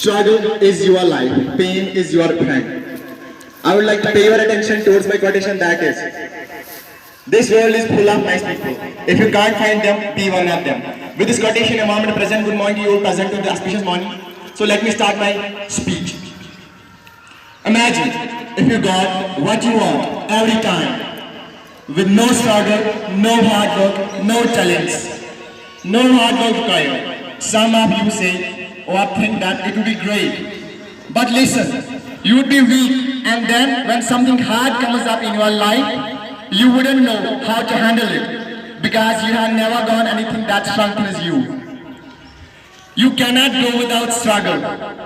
Struggle is your life, pain is your friend. I would like to pay your attention towards my quotation, that is, this world is full of nice people. If you can't find them, be one of them. With this quotation, a moment present, good morning to you, present to the auspicious morning. So let me start my speech. Imagine if you got what you want every time, with no struggle, no hard work, no talents, no hard work required. Some of you say or think that it would be great. But listen, you would be weak, and then when something hard comes up in your life, you wouldn't know how to handle it because you have never done anything that strengthens you. You cannot grow without struggle.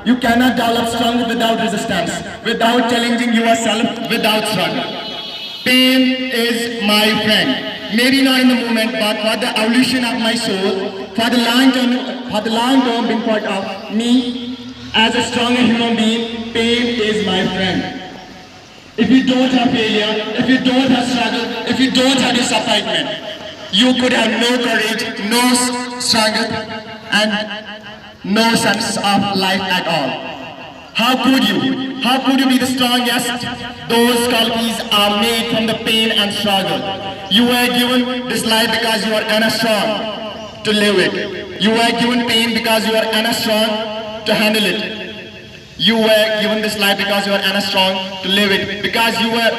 You cannot develop strength without resistance, without challenging yourself, without struggle. Pain is my friend. Maybe not in the moment, but for the evolution of my soul, for the long term being part of me as a stronger human being, pain is my friend. If you don't have failure, if you don't have struggle, if you don't have disappointment, you could have no courage, no strength, and no sense of life at all. How could you? How could you be the strongest? Those qualities are made from the pain and struggle. You were given this life because you are enough strong to live it. You were given pain because you are enough strong to handle it. You were given this life because you are enough strong to live it. Because you are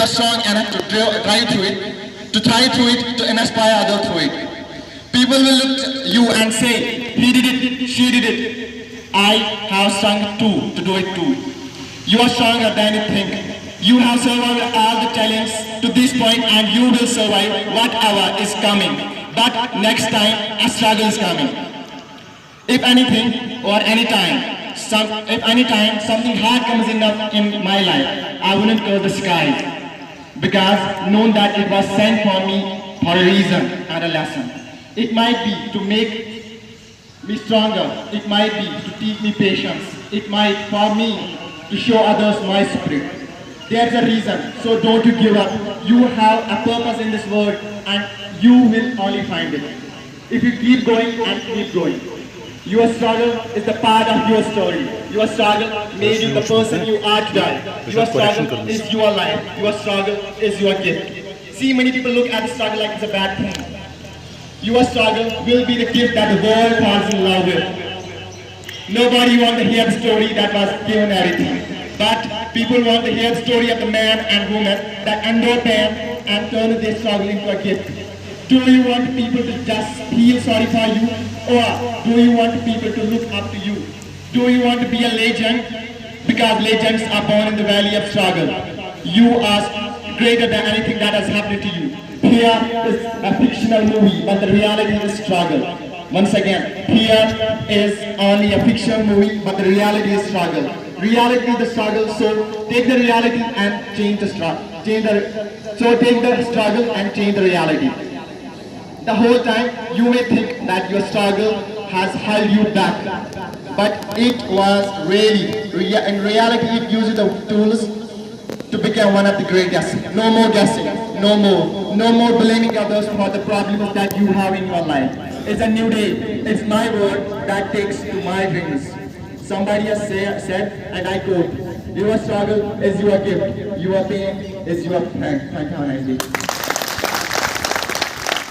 strong enough to drive through it, to try through it, to inspire others through it. People will look at you and say, he did it, she did it. I have strength too, to do it too. You are stronger than you think. You have survived all the challenges to this point, and you will survive whatever is coming. But next time, a struggle is coming. If anything or anytime, something hard comes in my life, I wouldn't close the skies because knowing that it was sent for me for a reason and a lesson. It might be to make me stronger. It might be to teach me patience. It might for me to show others my spirit. There's a reason, so don't you give up. You have a purpose in this world and you will only find it. If you keep going and keep going. Your struggle is the part of your story. Your struggle made you the person you are today. Your struggle is your life. Your struggle is your gift. See, many people look at the struggle like it's a bad thing. Your struggle will be the gift that the world falls in love with. Nobody wants to hear the story that was given everything. But people want to hear the story of the man and woman that endured pain and turned their struggle into a gift. Do you want people to just feel sorry for you? Or do you want people to look up to you? Do you want to be a legend? Because legends are born in the valley of struggle. You are greater than anything that has happened to you. Here is a fictional movie, but the reality is struggle. Once again, here is only a fictional movie, but the reality is struggle. Reality is the struggle, so take the reality and change the struggle. Take the struggle and change the reality. The whole time you may think that your struggle has held you back, but it was really, in reality it uses the tools to become one of the greatest. No more guessing, no more blaming others for the problems that you have in your life. It's a new day, it's my word that takes to my dreams. Somebody has said, and I quote, your struggle is your gift, your pain is your friend. Thank you, have a nice day.